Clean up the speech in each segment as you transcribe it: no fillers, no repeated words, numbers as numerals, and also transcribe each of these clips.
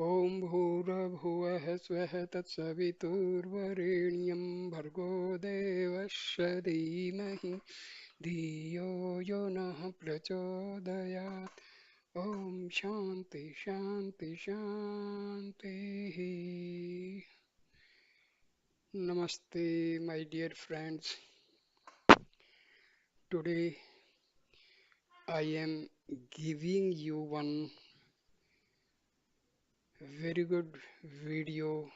ॐ भूर्भुवः स्वः तत्सवितुर्वरेण्यं भर्गो देवस्य धीमहि धियो यो नः प्रचोदयात् ॐ शान्ति शान्ति शान्तिः Namaste, my dear friends. Today I am giving you one very good video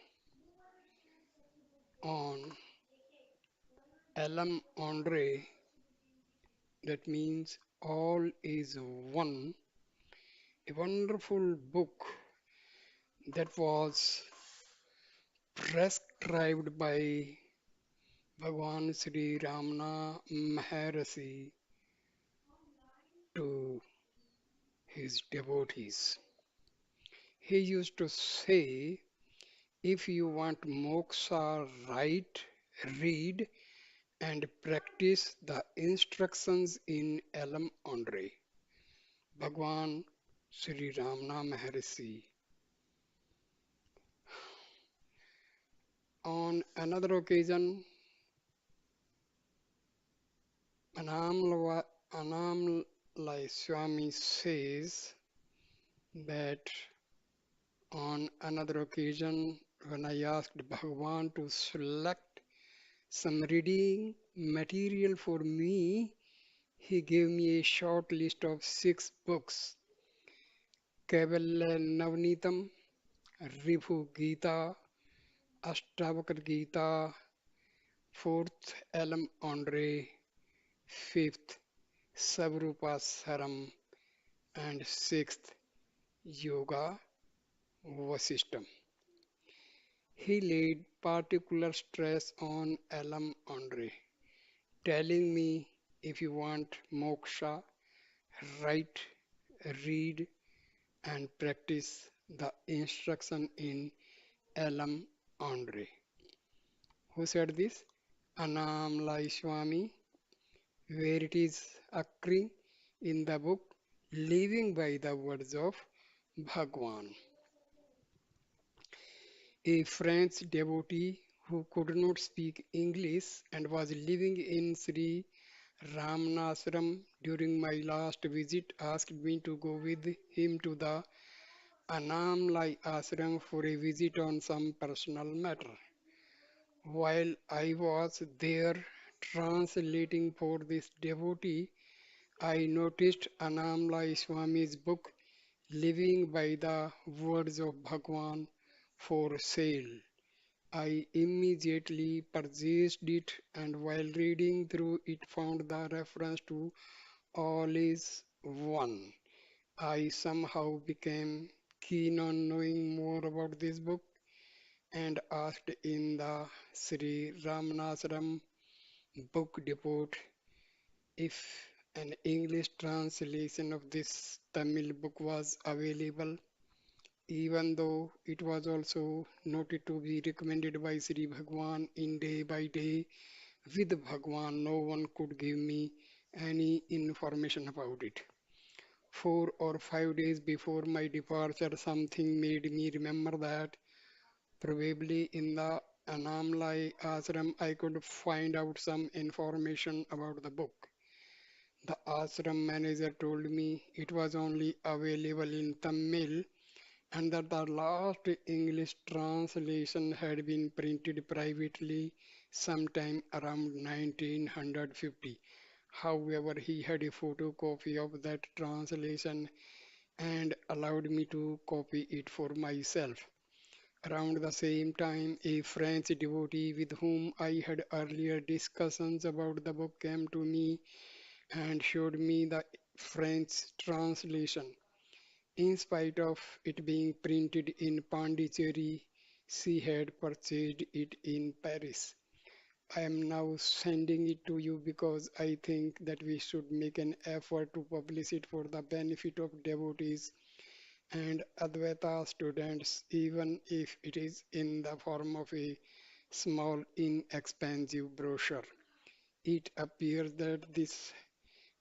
on Ellam Ondre, that means All is One, a wonderful book that was prescribed by Bhagwan Sri Ramana Maharshi to his devotees. He used to say, if you want moksha, write, read, and practice the instructions in Ellam Ondre. Bhagwan Sri Ramana Maharshi. On another occasion, Anamlai Swami says that on another occasion, when I asked Bhagwan to select some reading material for me, he gave me a short list of 6 books: Kaivalya Navnitam, Ribhu Gita, Ashtavakra Gita, fourth Ellam Ondre, fifth Savrupa Saram, and sixth Yoga Vasistam. He laid particular stress on Ellam Ondre, telling me, if you want moksha, write, read, and practice the instruction in Ellam Ondre. Who said this? Anamlai Swami, where it is occurring in the book Living by the Words of Bhagwan. A French devotee who could not speak English and was living in Sri Ramanashram during my last visit asked me to go with him to the Anamlai Ashram for a visit on some personal matter. While I was there translating for this devotee, I noticed Anamlai Swami's book Living by the Words of Bhagwan for sale. I immediately purchased it, and while reading through it found the reference to All is One. I somehow became keen on knowing more about this book and asked in the Sri Ramanaswaram book depot if an English translation of this Tamil book was available, even though it was also noted to be recommended by Sri Bhagwan in Day by Day with Bhagwan. No one could give me any information about it. 4 or 5 days before my departure, something made me remember that probably in the Anamlai Ashram I could find out some information about the book. The ashram manager told me it was only available in Tamil and that the last English translation had been printed privately sometime around 1950. However, he had a photocopy of that translation and allowed me to copy it for myself. Around the same time, a French devotee with whom I had earlier discussions about the book came to me and showed me the French translation. In spite of it being printed in Pondicherry, she had purchased it in Paris. I am now sending it to you because I think that we should make an effort to publish it for the benefit of devotees and Advaita students, even if it is in the form of a small, inexpensive brochure. It appears that this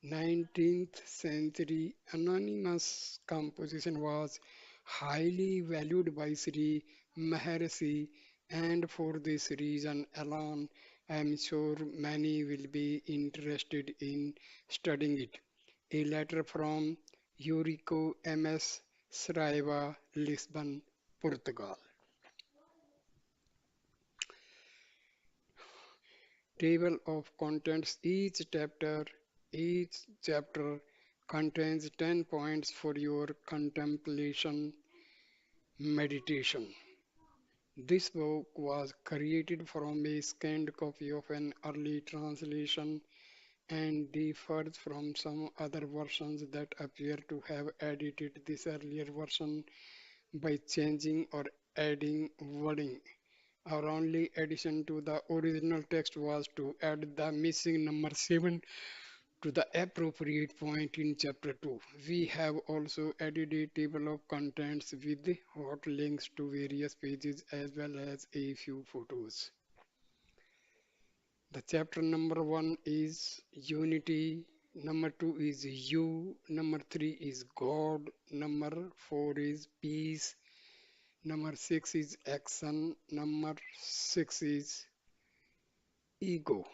19th century anonymous composition was highly valued by Sri Maharshi, and for this reason alone, I am sure many will be interested in studying it. A letter from Eurico MS Sraiva, Lisbon, Portugal. Table of contents. Each chapter contains 10 points for your contemplation meditation. This book was created from a scanned copy of an early translation and differs from some other versions that appear to have edited this earlier version by changing or adding wording. Our only addition to the original text was to add the missing number 7 to the appropriate point in chapter 2. We have also added a table of contents with hot links to various pages as well as a few photos. The chapter number 1 is unity, number 2 is you, number 3 is God, number 4 is peace, number 6 is action, number 6 is ego.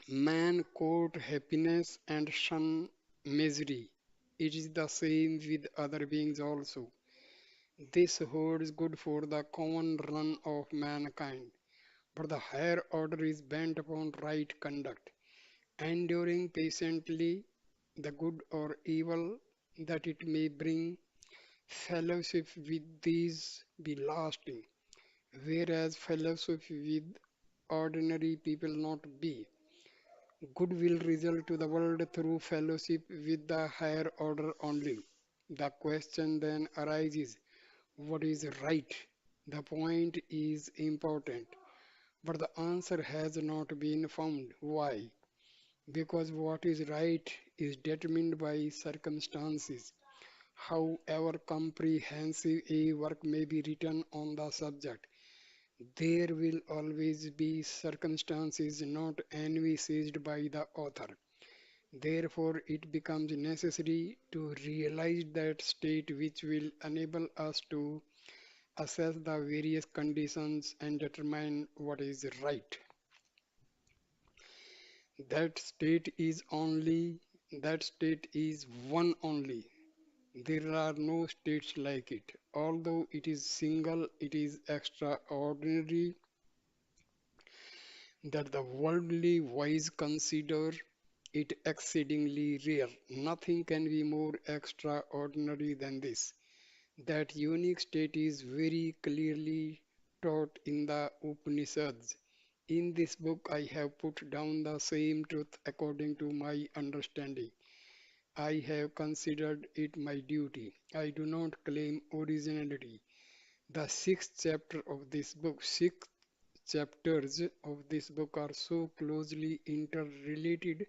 Man court happiness and shun misery. It is the same with other beings also. This holds good for the common run of mankind. But the higher order is bent upon right conduct, enduring patiently the good or evil, that it may bring fellowship with these be lasting, whereas fellowship with ordinary people not be. Good will result to the world through fellowship with the higher order only. The question then arises, what is right? The point is important, but the answer has not been found. Why? Because what is right is determined by circumstances. However comprehensive a work may be written on the subject, there will always be circumstances not envisaged by the author. Therefore, it becomes necessary to realize that state which will enable us to assess the various conditions and determine what is right. That state is only, that state is one only. There are no states like it. Although it is single, it is extraordinary that the worldly wise consider it exceedingly rare. Nothing can be more extraordinary than this. That unique state is very clearly taught in the Upanishads. In this book, I have put down the same truth according to my understanding. I have considered it my duty. I do not claim originality. The six chapters of this book are so closely interrelated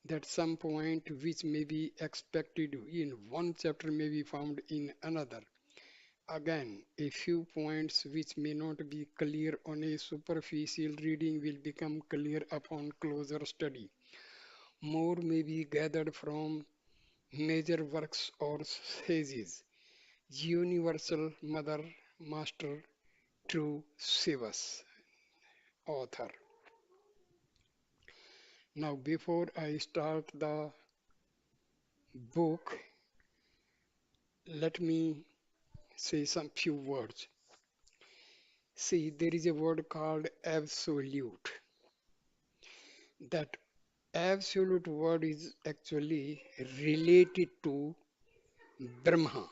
that some point which may be expected in one chapter may be found in another. Again, a few points which may not be clear on a superficial reading will become clear upon closer study. More may be gathered from major works or sages. Universal Mother, Master, True Sivas, author. Now, before I start the book, let me say some few words. See, there is a word called absolute. That absolute word is actually related to Brahma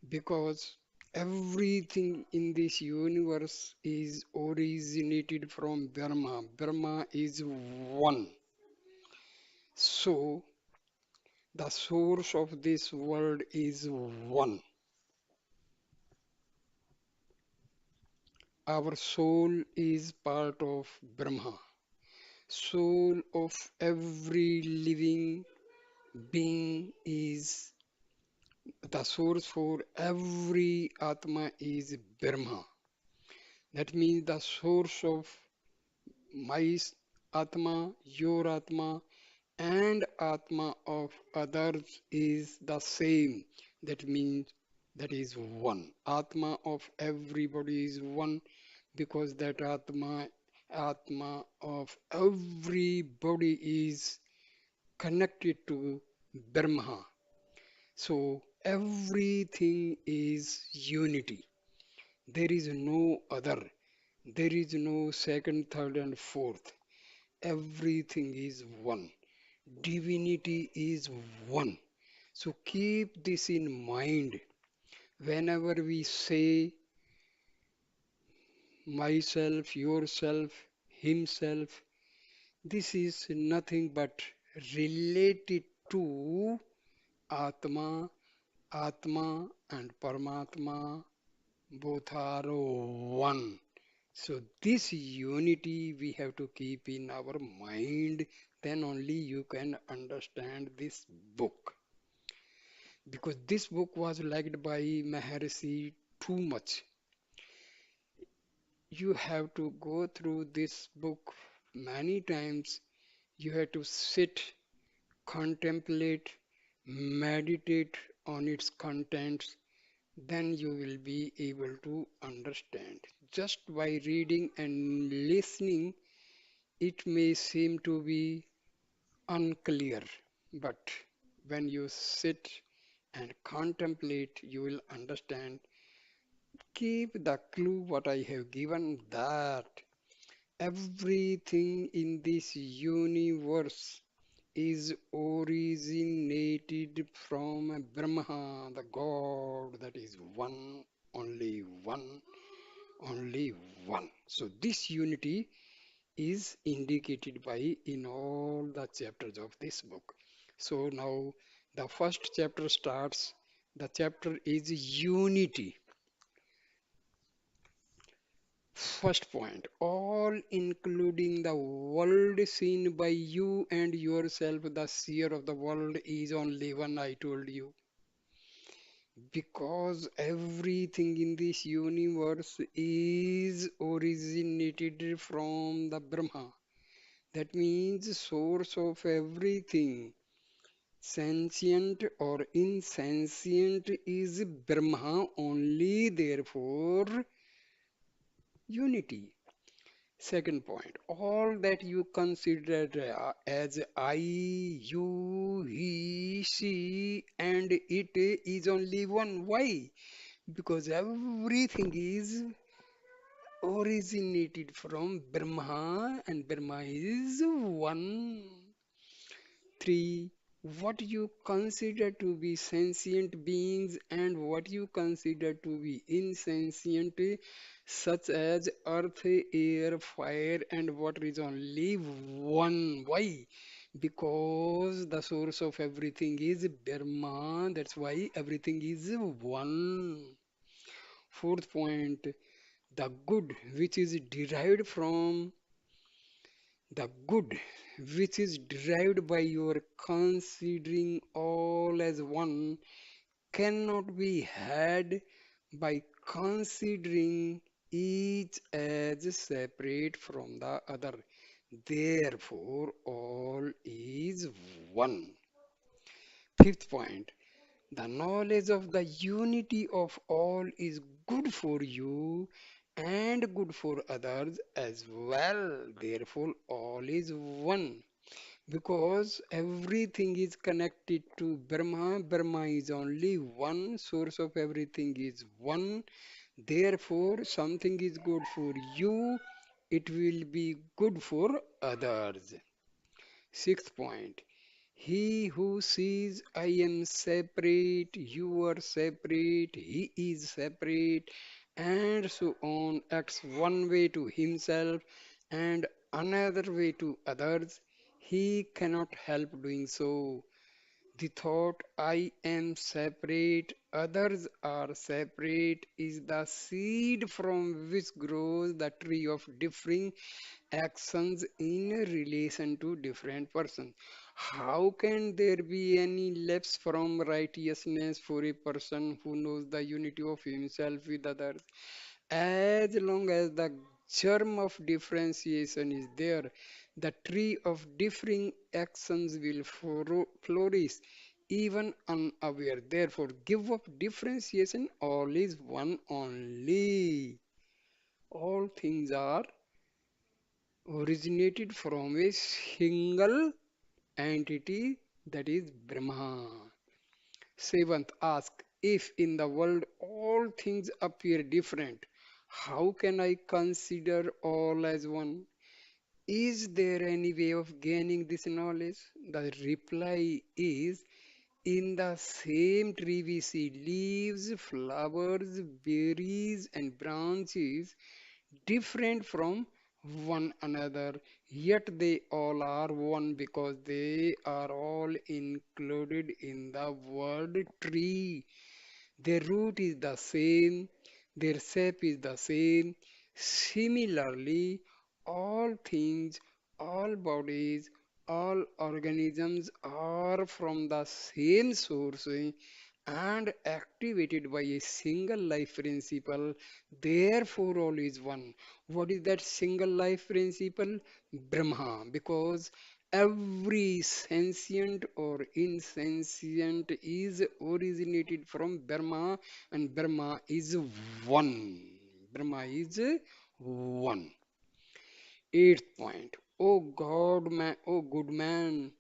because everything in this universe is originated from Brahma. Brahma is one. So, the source of this world is one. Our soul is part of Brahma. Soul of every living being is the source for every Atma is Brahma. That means the source of my Atma, your Atma, and Atma of others is the same. That means that is one. Atma of everybody is one because that Atma of everybody is connected to Brahma. So everything is unity. There is no other. There is no second, third, and fourth. Everything is one. Divinity is one. So keep this in mind whenever we say myself, yourself, himself. This is nothing but related to Atma, Atma and Paramatma both are one. So this unity we have to keep in our mind, then only you can understand this book. Because this book was liked by Maharshi too much. You have to go through this book many times. You have to sit, contemplate, meditate on its contents, then you will be able to understand. Just by reading and listening, it may seem to be unclear, but when you sit and contemplate, you will understand. Keep the clue what I have given that everything in this universe is originated from Brahma, the God that is one, only one, only one. So this unity is indicated by in all the chapters of this book. So now the first chapter starts. The chapter is unity. First point, all including the world seen by you and yourself, the seer of the world is only one, I told you. Because everything in this universe is originated from the Brahma. That means source of everything. Sentient or insentient is Brahma only, therefore unity. Second point, all that you consider as I, you, he, she, and it is only one. Why? Because everything is originated from Brahma and Brahma is one. Three, what you consider to be sentient beings and what you consider to be insentient, such as earth, air, fire, and water is only one. Why? Because the source of everything is Brahma. That's why everything is one. Fourth point, the good which is derived from the good which is derived by your considering all as one cannot be had by considering each as separate from the other. Therefore, all is one. Fifth point, the knowledge of the unity of all is good for you and good for others as well. Therefore, all is one. Because everything is connected to Brahma. Brahma is only one. Source of everything is one. Therefore, something is good for you. It will be good for others. Sixth point. He who sees I am separate, you are separate, he is separate, and so on, acts one way to himself and another way to others, he cannot help doing so. The thought I am separate, others are separate is the seed from which grows the tree of differing actions in relation to different persons. How can there be any lapse from righteousness for a person who knows the unity of himself with others? As long as the germ of differentiation is there. The tree of differing actions will flourish even unaware. Therefore, give up differentiation, all is one only. All things are originated from a single entity, that is Brahma. Seventh, ask if in the world all things appear different, how can I consider all as one? Is there any way of gaining this knowledge? The reply is, in the same tree we see leaves, flowers, berries, and branches different from one another, yet they all are one because they are all included in the word tree. Their root is the same, their shape is the same. Similarly, all things, all bodies, all organisms are from the same source and activated by a single life principle. Therefore, all is one. What is that single life principle? Brahma. Because every sentient or insentient is originated from Brahma, and Brahma is one. Brahma is one. Eighth point. Oh God, man, oh good man,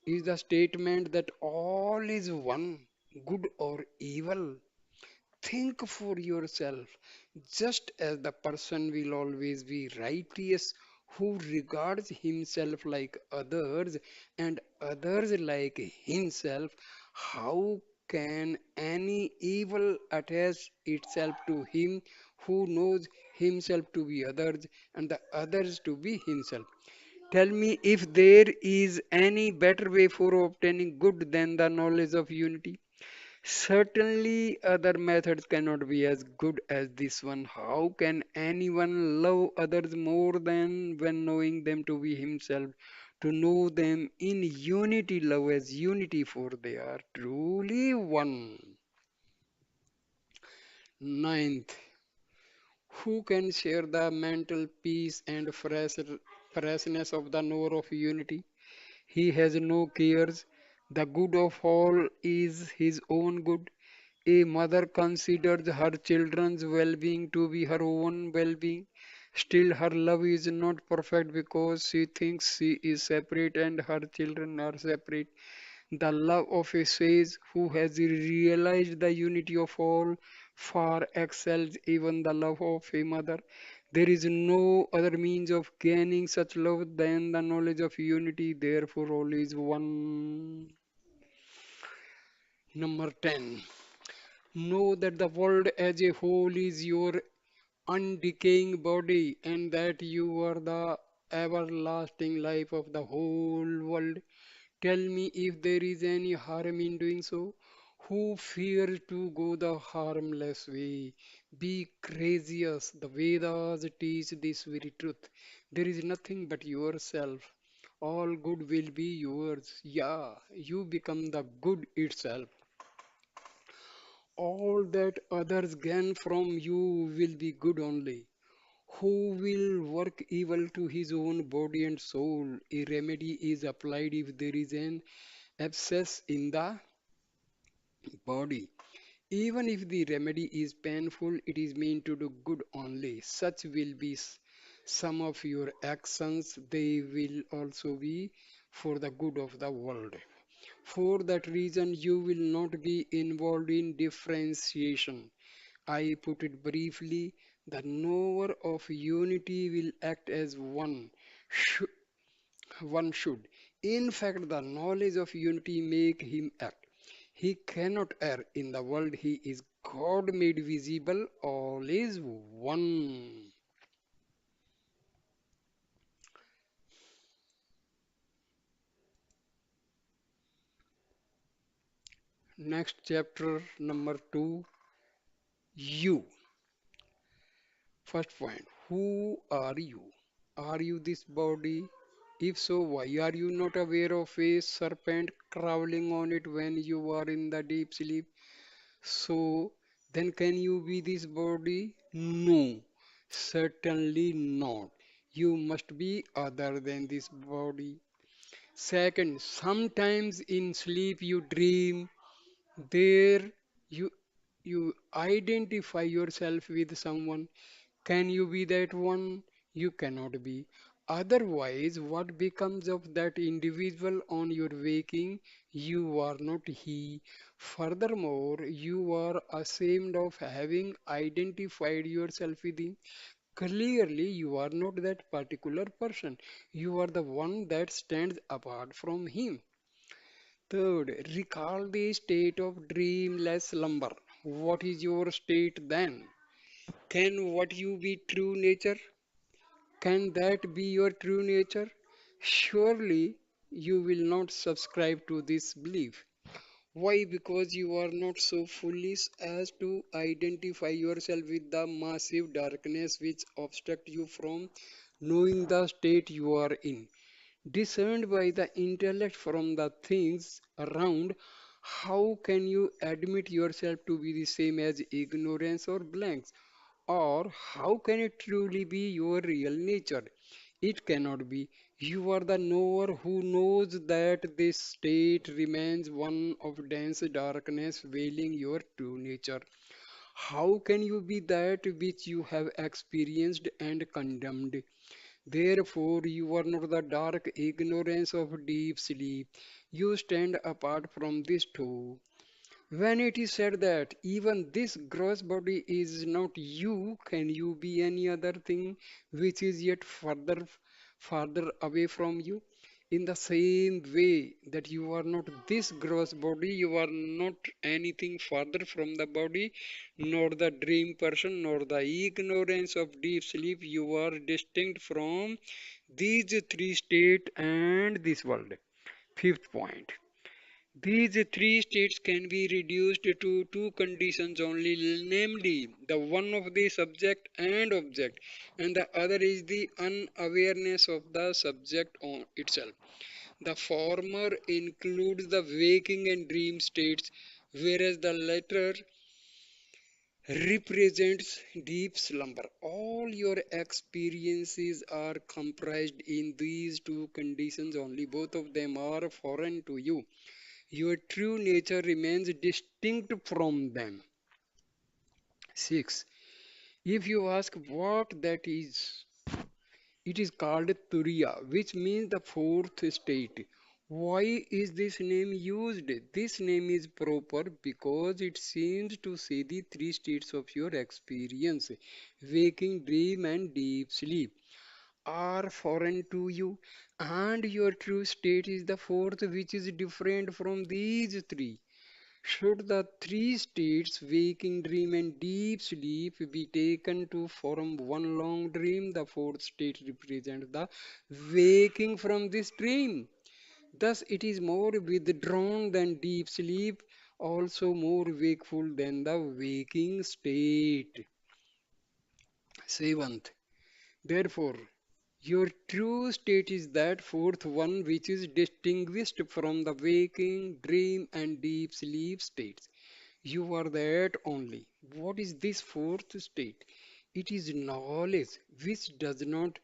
is the statement that all is one, good or evil. Think for yourself. Just as the person will always be righteous who regards himself like others and others like himself, how can any evil attach itself to him who knows himself to be others and the others to be himself? Tell me if there is any better way for obtaining good than the knowledge of unity. Certainly, other methods cannot be as good as this one. How can anyone love others more than when knowing them to be himself? To know them in unity, love as unity, for they are truly one. Ninth, who can share the mental peace and freshness of the knower of unity? He has no cares. The good of all is his own good. A mother considers her children's well being to be her own well being. Still, her love is not perfect because she thinks she is separate and her children are separate. The love of a sage who has realized the unity of all far excels even the love of a mother. There is no other means of gaining such love than the knowledge of unity, therefore, all is one. Number 10. Know that the world as a whole is your undecaying body and that you are the everlasting life of the whole world. Tell me if there is any harm in doing so. Who fears to go the harmless way? Be courageous. The Vedas teach this very truth. There is nothing but yourself. All good will be yours. Yeah, you become the good itself. All that others gain from you will be good only. Who will work evil to his own body and soul? A remedy is applied if there is an abscess in the body. Even if the remedy is painful, it is meant to do good only. Such will be some of your actions. They will also be for the good of the world. For that reason, you will not be involved in differentiation. I put it briefly, the knower of unity will act as one. One should. In fact, the knowledge of unity make him act. He cannot err. In the world, he is God made visible. All is one. Next chapter, number 2. You. First point. Who are you? Are you this body? If so, why are you not aware of a serpent crawling on it when you are in the deep sleep? So, then can you be this body? No. Certainly not. You must be other than this body. Second, sometimes in sleep you dream. There you you identify yourself with someone. Can you be that one? You cannot be. Otherwise, what becomes of that individual on your waking? You are not he. Furthermore, you are ashamed of having identified yourself with him. Clearly, you are not that particular person. You are the one that stands apart from him. Third, recall the state of dreamless slumber. What is your state then? Can what you be true nature? Can that be your true nature? Surely you will not subscribe to this belief. Why? Because you are not so foolish as to identify yourself with the massive darkness which obstructs you from knowing the state you are in. Discerned by the intellect from the things around, how can you admit yourself to be the same as ignorance or blanks? Or how can it truly be your real nature? It cannot be. You are the knower who knows that this state remains one of dense darkness veiling your true nature. How can you be that which you have experienced and condemned? Therefore, you are not the dark ignorance of deep sleep. You stand apart from this too. When it is said that even this gross body is not you, can you be any other thing which is yet farther away from you? In the same way that you are not this gross body, you are not anything farther from the body, nor the dream person, nor the ignorance of deep sleep. You are distinct from these three states and this world. Fifth point. These three states can be reduced to two conditions only, namely the one of the subject and object, and the other is the unawareness of the subject on itself. The former includes the waking and dream states, whereas the latter represents deep slumber. All your experiences are comprised in these two conditions only. Both of them are foreign to you. Your true nature remains distinct from them. 6. If you ask what that is, it is called Turiya, which means the fourth state. Why is this name used? This name is proper because it seems to say the three states of your experience, waking, dream, and deep sleep, are foreign to you, and your true state is the fourth, which is different from these three. Should the three states, waking, dream, and deep sleep, be taken to form one long dream, the fourth state represents the waking from this dream. Thus, it is more withdrawn than deep sleep, also more wakeful than the waking state. Seventh, therefore, your true state is that fourth one which is distinguished from the waking, dream, and deep sleep states. You are that only. What is this fourth state? It is knowledge which does not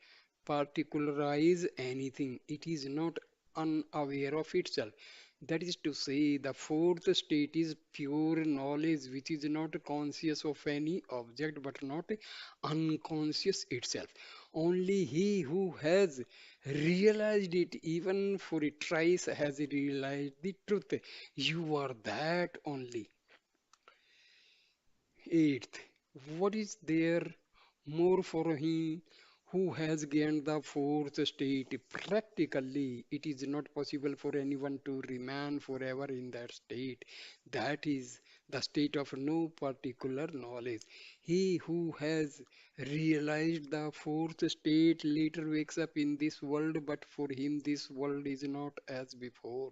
particularize anything. It is not unaware of itself. That is to say, the fourth state is pure knowledge which is not conscious of any object but not unconscious itself. Only he who has realized it, even for a trace, has realized the truth. You are that only. Eighth, what is there more for him who has gained the fourth state? Practically, it is not possible for anyone to remain forever in that state. That is the state of no particular knowledge. He who has realized the fourth state later wakes up in this world, but for him, this world is not as before.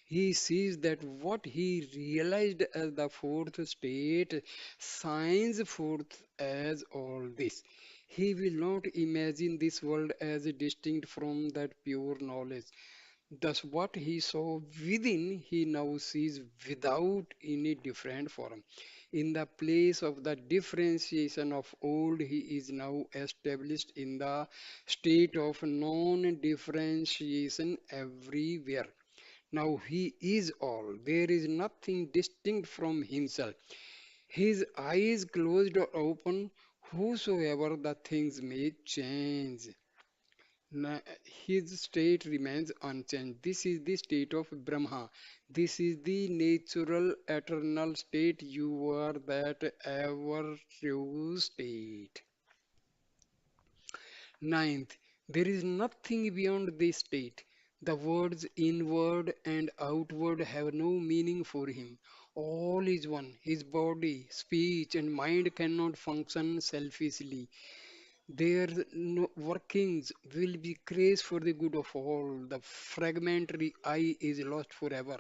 He sees that what he realized as the fourth state shines forth as all this. He will not imagine this world as distinct from that pure knowledge. Thus, what he saw within, he now sees without any different form. In the place of the differentiation of old, he is now established in the state of non differentiation everywhere. Now he is all. There is nothing distinct from himself. His eyes closed or open, whosoever the things may change. His state remains unchanged. This is the state of Brahma. This is the natural eternal state. You are that ever true state. Ninth, there is nothing beyond this state. The words inward and outward have no meaning for him. All is one. His body, speech, and mind cannot function selfishly. Their workings will be grace for the good of all. The fragmentary I is lost forever.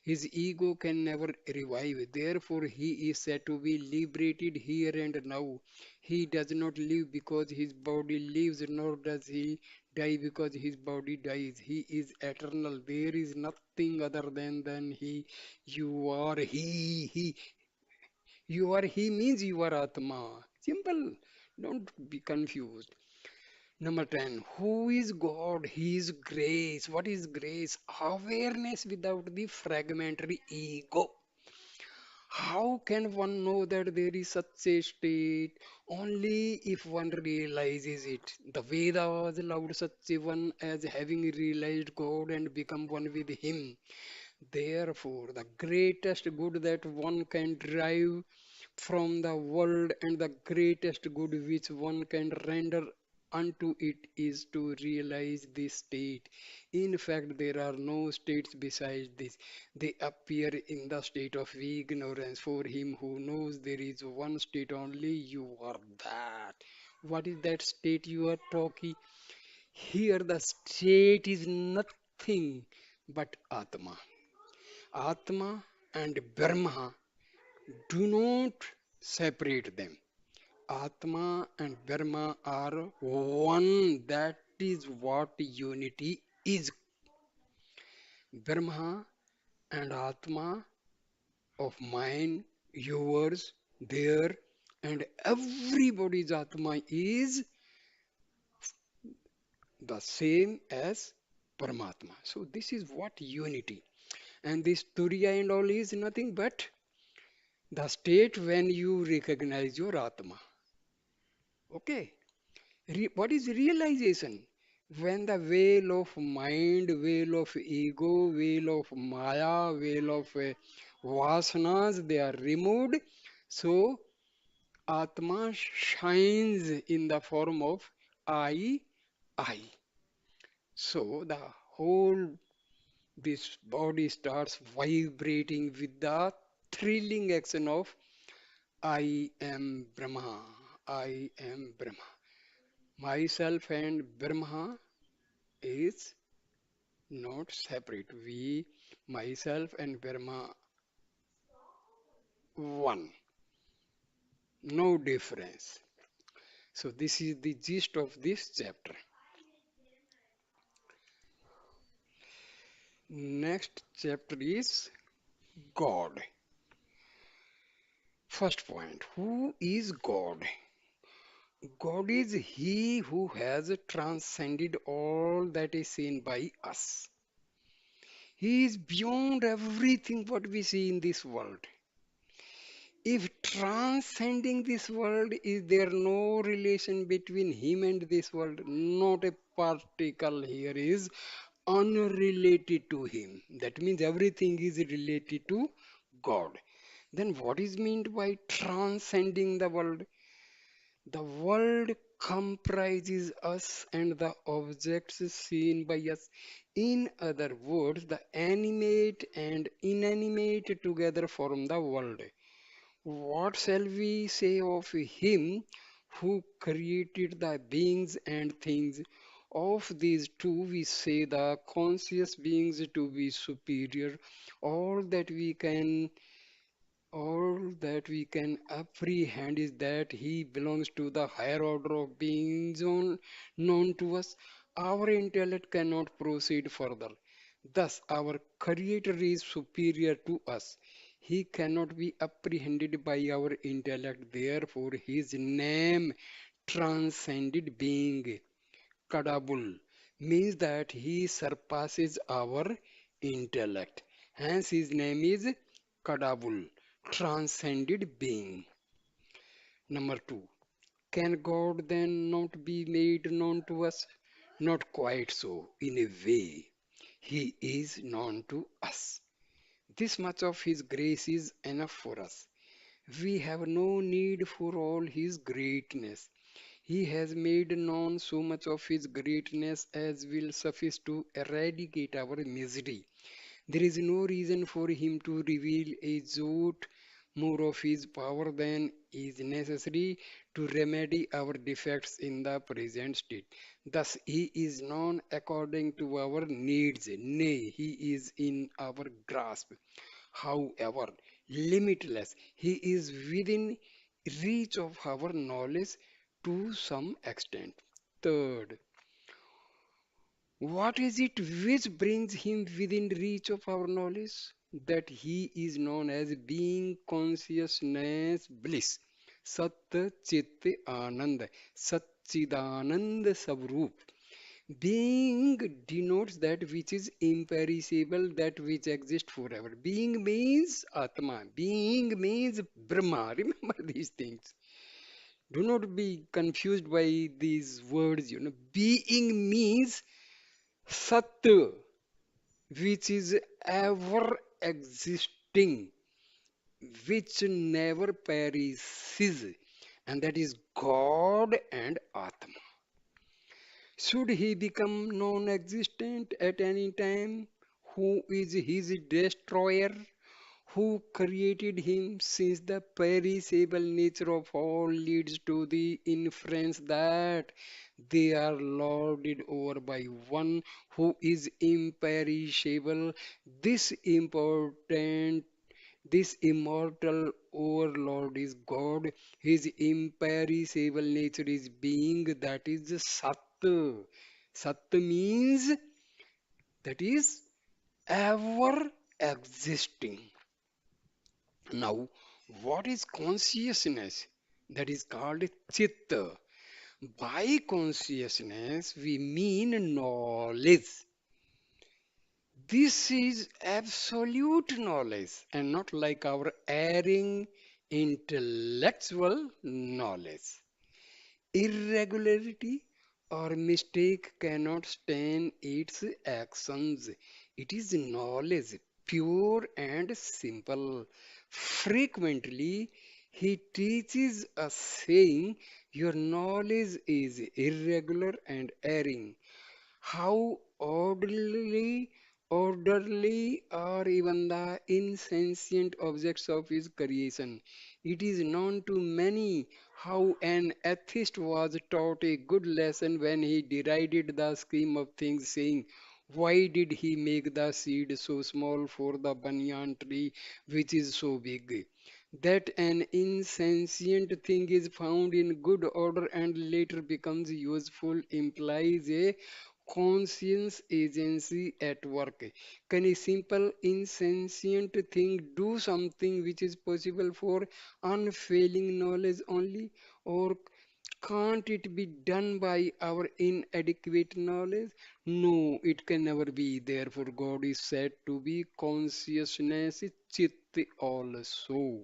His ego can never revive. Therefore, he is said to be liberated here and now. He does not live because his body lives, nor does he die because his body dies. He is eternal. There is nothing other than he. You are he. You are he means you are Atma. Simple. Don't be confused. Number 10. Who is God? He is grace. What is grace? Awareness without the fragmentary ego. How can one know that there is such a state? Only if one realizes it. The Vedas allowed such a one as having realized God and become one with Him. Therefore, the greatest good that one can derive from the world and the greatest good which one can render unto it is to realize this state. In fact, there are no states besides this. They appear in the state of ignorance. For him who knows there is one state only, you are that. What is that state you are talking? Here, the state is nothing but Atma. Atma and Brahma, do not separate them. Atma and Brahma are one. That is what unity is. Brahma and Atma of mine, yours, there, and everybody's Atma is the same as Paramatma. So this is what unity. And this Turiya and all is nothing but the state when you recognize your Atma. Okay. What is realization? When the veil of mind, veil of ego, veil of maya, veil of vasanas, they are removed. So Atma shines in the form of I. So the whole this body starts vibrating with the thrilling action of I am Brahma. I am Brahma. Myself and Brahma is not separate. We, myself and Brahma, one. No difference. So this is the gist of this chapter. Next chapter is God. First point, who is God? God is He who has transcended all that is seen by us. He is beyond everything what we see in this world. If transcending this world, is there no relation between him and this world? Not a particle here is unrelated to him. That means everything is related to God. Then what is meant by transcending the world? The world comprises us and the objects seen by us. In other words, the animate and inanimate together form the world. What shall we say of him who created the beings and things? Of these two, we say the conscious beings to be superior. All that we can all that we can apprehend is that he belongs to the higher order of beings known to us. Our intellect cannot proceed further. Thus, our Creator is superior to us. He cannot be apprehended by our intellect. Therefore, His name transcended being. Kadabul means that He surpasses our intellect. Hence, His name is Kadabul, transcended being. Number two, can God then not be made known to us? Not quite so. In a way, He is known to us. This much of His grace is enough for us. We have no need for all His greatness. He has made known so much of His greatness as will suffice to eradicate our misery. There is no reason for Him to reveal a jot more of His power than is necessary to remedy our defects in the present state. Thus, He is known according to our needs. Nay, He is in our grasp. However, limitless, He is within reach of our knowledge to some extent. Third, what is it which brings him within reach of our knowledge? That he is known as being consciousness bliss. Sat Chit Anand. Satchidanand Savrup. Being denotes that which is imperishable, that which exists forever. Being means Atma. Being means Brahma. Remember these things. Do not be confused by these words. Being means Sat, which is ever existing, which never perishes, and that is God and Atma. Should he become non existent at any time, who is his destroyer? Who created him, since the perishable nature of all leads to the inference that they are lorded over by one who is imperishable. This important this immortal overlord is God. His imperishable nature is being, that is Sat. Sat means that is ever existing. Now, what is consciousness? That is called chitta. By consciousness, we mean knowledge. This is absolute knowledge and not like our erring intellectual knowledge. Irregularity or mistake cannot stain its actions. It is knowledge, pure and simple. Frequently, he teaches us saying, your knowledge is irregular and erring. How orderly are even the insentient objects of his creation. It is known to many how an atheist was taught a good lesson when he derided the scheme of things, saying, why did he make the seed so small for the banyan tree which is so big? That an insentient thing is found in good order and later becomes useful implies a conscience agency at work. Can a simple insentient thing do something which is possible for unfailing knowledge only? Or can't it be done by our inadequate knowledge? No, it can never be. Therefore, God is said to be consciousness, chit also.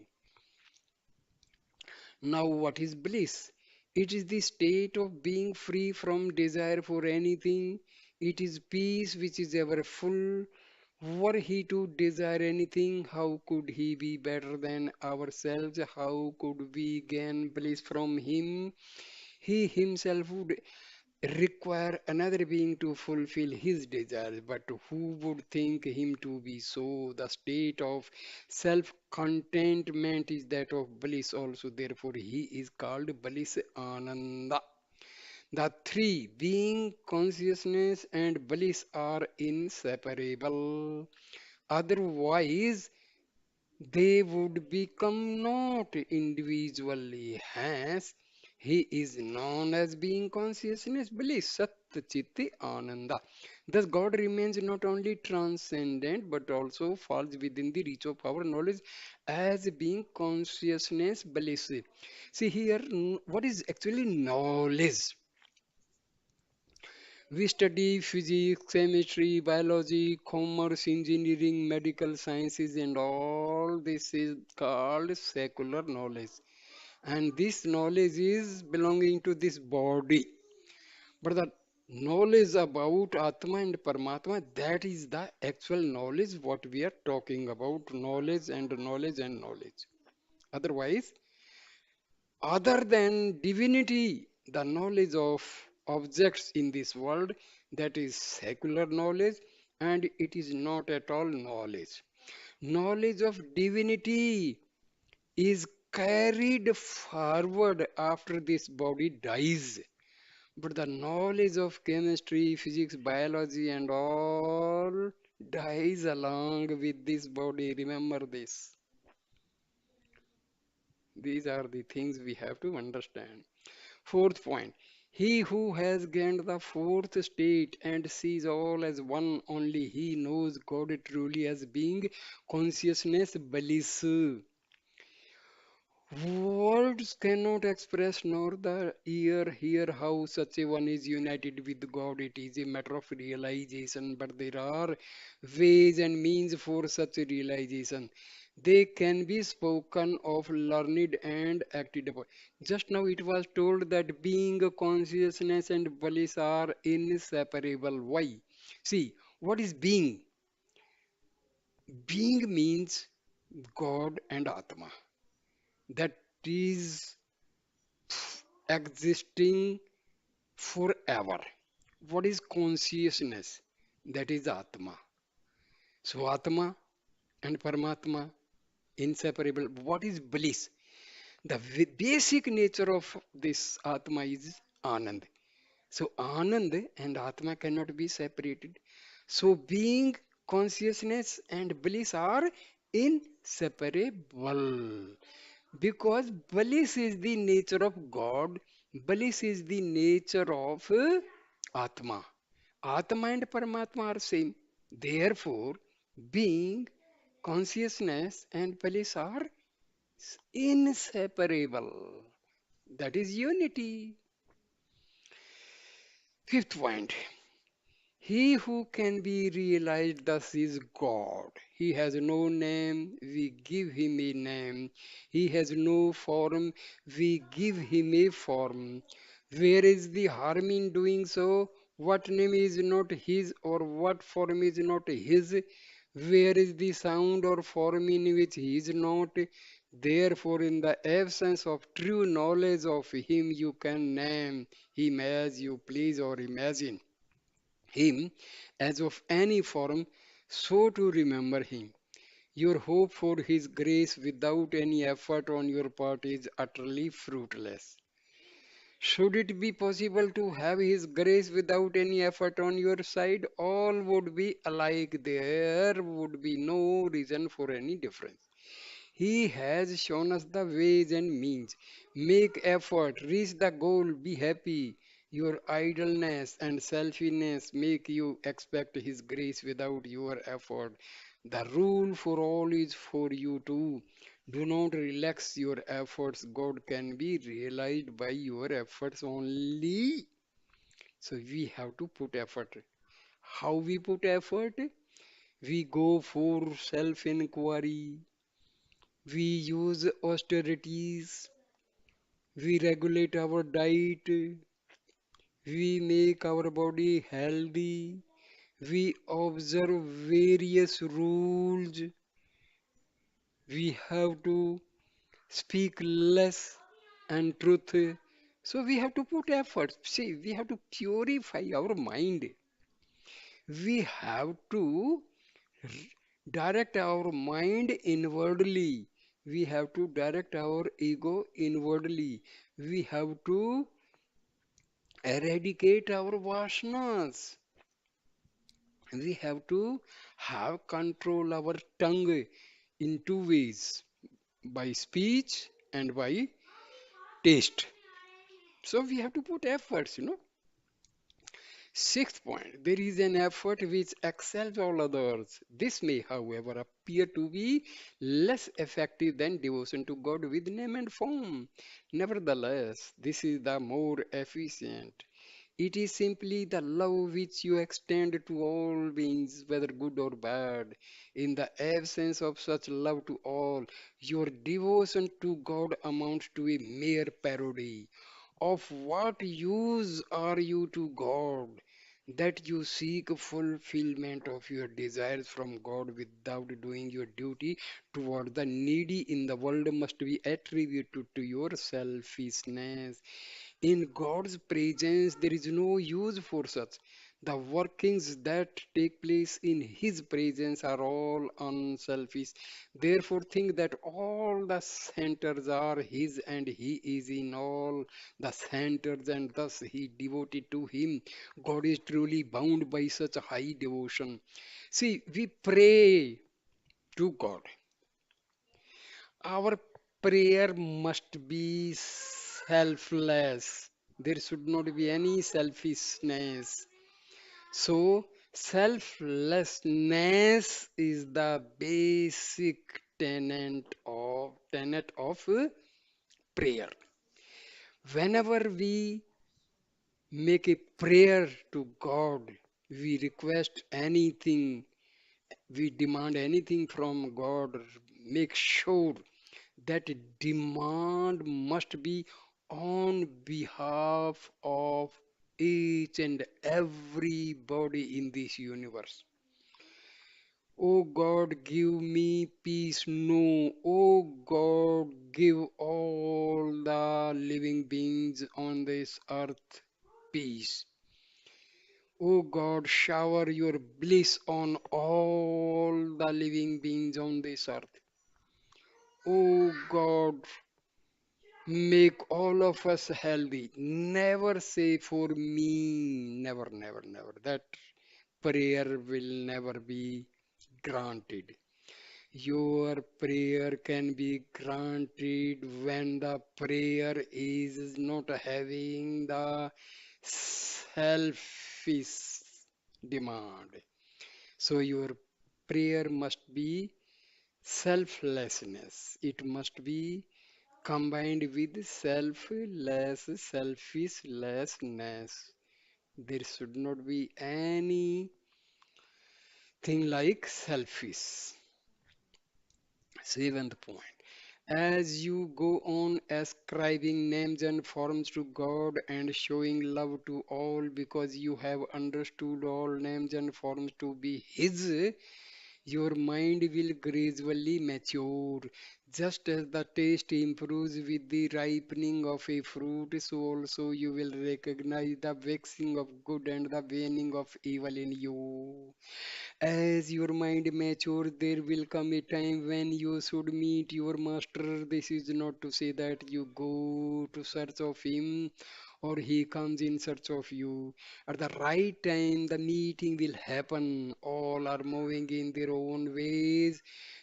Now, what is bliss? It is the state of being free from desire for anything. It is peace which is ever full. Were he to desire anything, how could he be better than ourselves? How could we gain bliss from him? He himself would require another being to fulfill his desires, but who would think him to be so? The state of self contentment is that of bliss also, therefore, he is called bliss Ananda. The three, being, consciousness, and bliss, are inseparable. Otherwise, they would become not individually. Hence, he is known as being consciousness, bliss, Sat Chitti Ananda. Thus, God remains not only transcendent but also falls within the reach of our knowledge as being consciousness bliss. See here, what is actually knowledge? We study physics, chemistry, biology, commerce, engineering, medical sciences, and all this is called secular knowledge. And this knowledge is belonging to this body. But the knowledge about Atma and Paramatma, that is the actual knowledge what we are talking about. Knowledge and knowledge and knowledge. Otherwise, other than divinity, the knowledge of objects in this world, that is secular knowledge, and it is not at all knowledge. Knowledge of divinity is carried forward after this body dies. But the knowledge of chemistry, physics, biology, and all dies along with this body. Remember this. These are the things we have to understand. Fourth point. He who has gained the fourth state and sees all as one only, he knows God truly as being consciousness bliss. Words cannot express nor the ear hear how such a one is united with God. It is a matter of realization, but there are ways and means for such a realization. They can be spoken of, learned, and acted upon. Just now it was told that being, consciousness, and bliss are inseparable. Why? See, what is being? Being means God and Atma. That is existing forever. What is consciousness? That is Atma. So Atma and Paramatma inseparable. What is bliss? The basic nature of this Atma is Anand. So Anand and Atma cannot be separated. So being, consciousness and bliss are inseparable. Because bliss is the nature of God, bliss is the nature of Atma. Atma and Paramatma are same. Therefore, being, consciousness, and bliss are inseparable. That is unity. Fifth point. He who can be realized thus is God. He has no name, we give him a name. He has no form, we give him a form. Where is the harm in doing so? What name is not his or what form is not his? Where is the sound or form in which he is not? Therefore, in the absence of true knowledge of him, you can name him as you please or imagine him as of any form, so to remember him. Your hope for his grace without any effort on your part is utterly fruitless. Should it be possible to have his grace without any effort on your side, all would be alike. There would be no reason for any difference. He has shown us the ways and means. Make effort, reach the goal, be happy. Your idleness and selfishness make you expect His grace without your effort. The rule for all is for you too. Do not relax your efforts. God can be realized by your efforts only. So we have to put effort. How we put effort? We go for self inquiry, we use austerities, we regulate our diet, we make our body healthy, we observe various rules, we have to speak less and truth. So we have to put effort. See, we have to purify our mind. We have to direct our mind inwardly. We have to direct our ego inwardly. We have to eradicate our vasanas. We have to have control our tongue in two ways, by speech and by taste. So we have to put efforts. Sixth point, there is an effort which excels all others. This may, however, appear to be less effective than devotion to God with name and form. Nevertheless, this is the more efficient. It is simply the love which you extend to all beings, whether good or bad. In the absence of such love to all, your devotion to God amounts to a mere parody. Of what use are you to God that you seek fulfillment of your desires from God without doing your duty toward the needy in the world must be attributed to your selfishness. In God's presence, there is no use for such. The workings that take place in His presence are all unselfish. Therefore, think that all the centers are His and He is in all the centers, and thus He devoted to Him. God is truly bound by such a high devotion. See, we pray to God. Our prayer must be selfless. There should not be any selfishness. So, selflessness is the basic tenet of prayer. Whenever we make a prayer to God, we request anything, we demand anything from God, make sure that demand must be on behalf of each and everybody in this universe. Oh God, give me peace. No, oh God, give all the living beings on this earth peace. Oh God, shower your bliss on all the living beings on this earth. Oh God, make all of us healthy. Never say for me, never, never, never. That prayer will never be granted. Your prayer can be granted when the prayer is not having the selfish demand. So your prayer must be selflessness. It must be combined with selflessness. There should not be anything like selfish. Seventh point. As you go on ascribing names and forms to God and showing love to all because you have understood all names and forms to be His, your mind will gradually mature. Just as the taste improves with the ripening of a fruit, so also you will recognize the waxing of good and the waning of evil in you. As your mind matures, there will come a time when you should meet your master. This is not to say that you go to search of him or he comes in search of you. At the right time, the meeting will happen. All are moving in their own ways.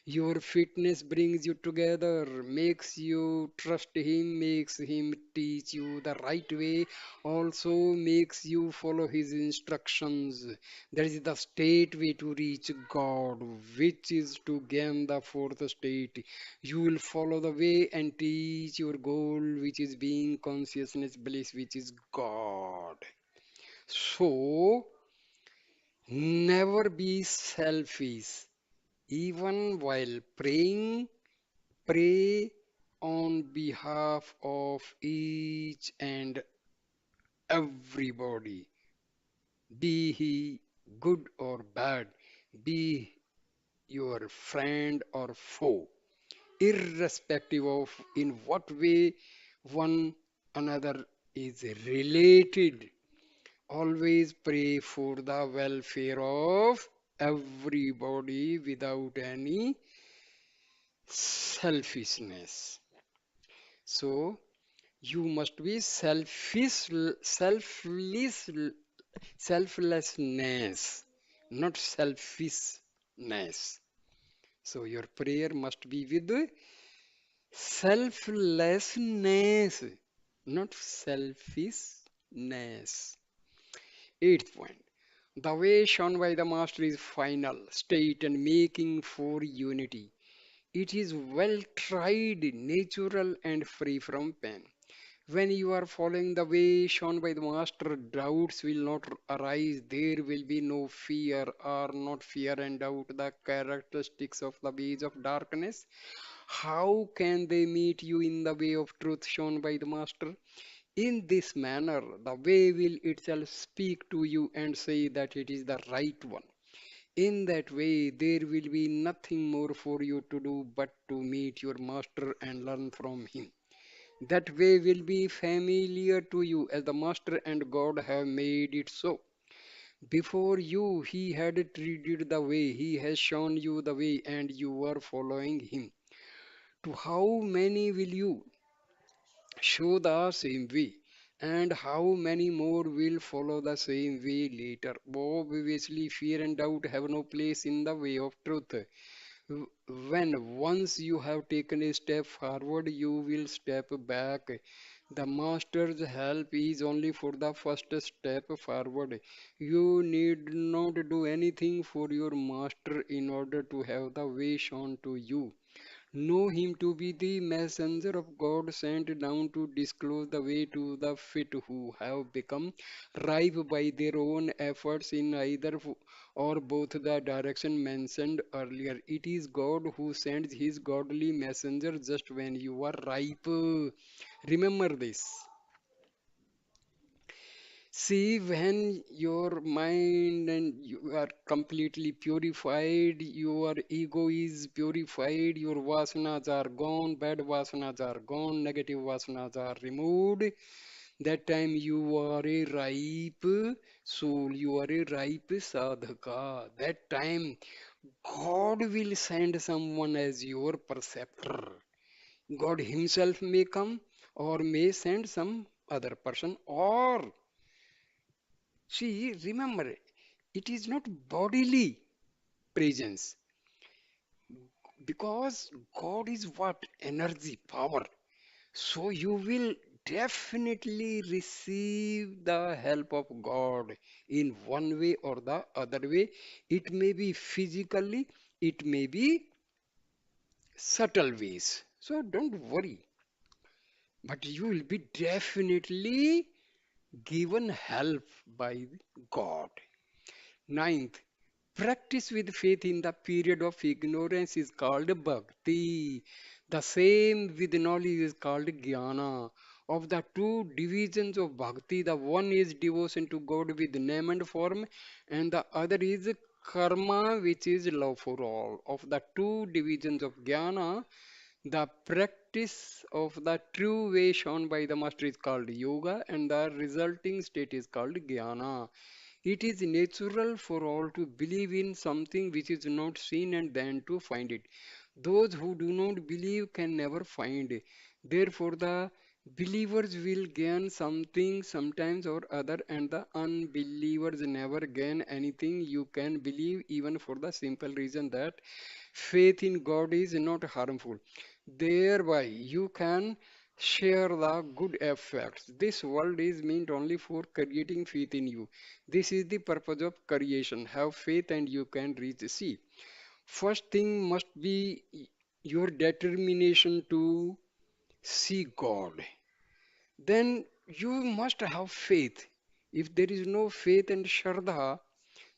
Your fitness brings you together, makes you trust him, makes him teach you the right way, also makes you follow his instructions. That is the state way to reach God, which is to gain the fourth state. You will follow the way and teach your goal, which is being consciousness bliss, which is God. So, never be selfish. Even while praying, pray on behalf of each and everybody, be he good or bad, be your friend or foe, irrespective of in what way one another is related. Always pray for the welfare of everybody without any selfishness. So you must be selflessness, not selfishness. So your prayer must be with selflessness, not selfishness. Eighth point. The way shown by the Master is final, state, and making for unity. It is well tried, natural, and free from pain. When you are following the way shown by the Master, doubts will not arise. There will be no fear, or not fear and doubt, the characteristics of the ways of darkness. How can they meet you in the way of truth shown by the Master? In this manner, the way will itself speak to you and say that it is the right one. In that way, there will be nothing more for you to do but to meet your Master and learn from him. That way will be familiar to you as the Master and God have made it so. Before you, he had treated the way, he has shown you the way, and you are following him. To how many will you show the same way? And how many more will follow the same way later? Obviously, fear and doubt have no place in the way of truth. When once you have taken a step forward, you will step back. The master's help is only for the first step forward. You need not do anything for your master in order to have the way shown to you. Know him to be the messenger of God sent down to disclose the way to the fit who have become ripe by their own efforts in either or both the direction mentioned earlier. It is God who sends his godly messenger just when you are ripe. Remember this. See, when your mind and you are completely purified, your ego is purified, your vasanas are gone, bad vasanas are gone, negative vasanas are removed. That time you are a ripe soul, you are a ripe sadhaka. That time God will send someone as your preceptor. God Himself may come or may send some other person, or see, remember, it is not bodily presence because God is what? Energy, power. So you will definitely receive the help of God in one way or the other way. It may be physically, it may be subtle ways. So don't worry, but you will be definitely given help by God. Ninth, practice with faith in the period of ignorance is called bhakti. The same with knowledge is called jnana. Of the two divisions of bhakti, the one is devotion to God with name and form, and the other is karma, which is love for all. Of the two divisions of jnana, the practice of the true way shown by the master is called yoga, and the resulting state is called jnana. It is natural for all to believe in something which is not seen and then to find it. Those who do not believe can never find. Therefore, the believers will gain something sometimes or other, and the unbelievers never gain anything. You can believe even for the simple reason that faith in God is not harmful. Thereby, you can share the good effects. This world is meant only for creating faith in you. This is the purpose of creation. Have faith and you can reach. See, first thing must be your determination to see God. Then you must have faith. If there is no faith and shraddha,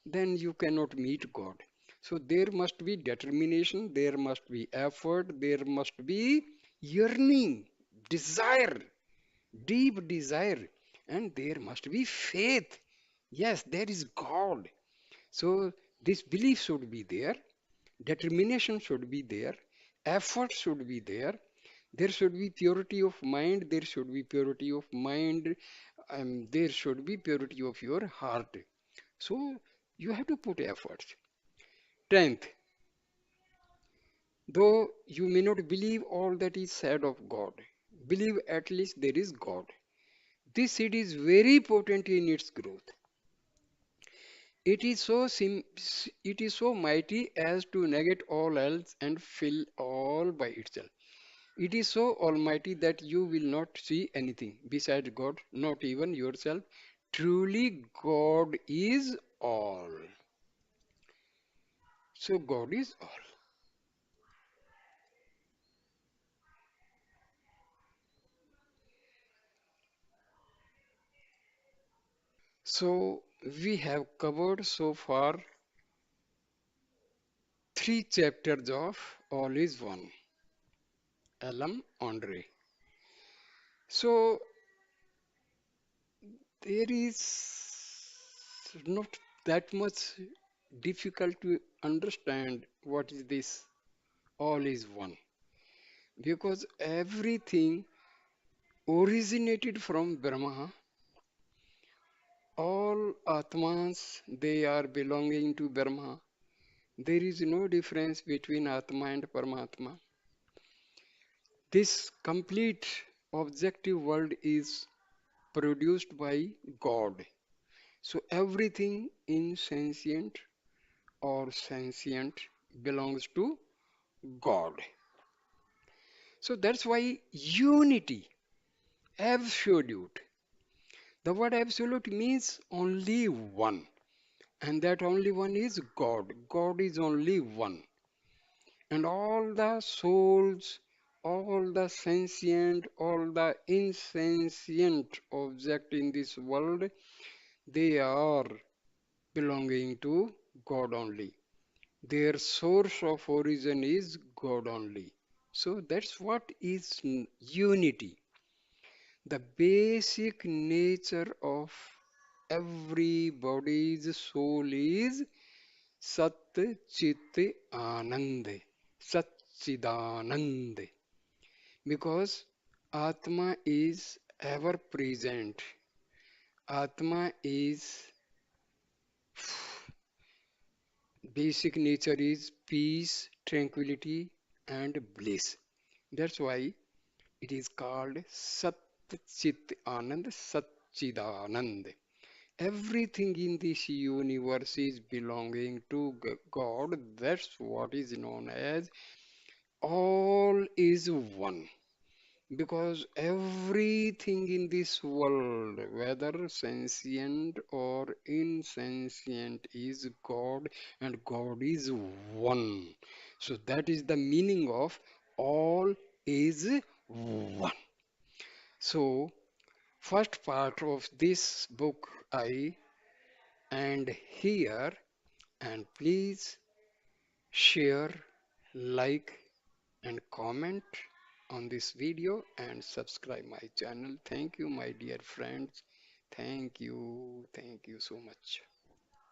then you cannot meet God. So there must be determination, there must be effort, there must be yearning, desire, deep desire, and there must be faith. Yes, there is God. So this belief should be there, determination should be there, effort should be there. There should be purity of mind, there should be purity of mind, there should be purity of your heart. So you have to put efforts. 10th, though you may not believe all that is said of God, believe at least there is God. This seed is very potent in its growth. It is it is so mighty as to negate all else and fill all by itself. It is so almighty that you will not see anything besides God, not even yourself. Truly, God is all. So, God is all. So, we have covered so far three chapters of All is One, Ellam, Ondre. So, there is not that much difficult to understand what is this all is one, because everything originated from Brahma. All Atmas, they are belonging to Brahma. There is no difference between Atma and Paramatma. This complete objective world is produced by God. So everything insentient or sentient belongs to God. So that's why unity, absolute. The word absolute means only one, and that only one is God. God is only one. And all the souls, all the sentient, all the insentient object in this world, they are belonging to God only. Their source of origin is God only. So that's what is unity. The basic nature of everybody's soul is Sat Chit Anand, Satchidanand. Because Atma is ever present. Atma is basic nature is peace, tranquility, and bliss. That's why it is called Sat Chit Anand, Satchidanand. Everything in this universe is belonging to God. That's what is known as all is one. Because everything in this world, whether sentient or insentient, is God, and God is one. So that is the meaning of all is one. So, first part of this book I end here, and please share, like, and comment on this video and subscribe my channel. Thank you, my dear friends. Thank you so much.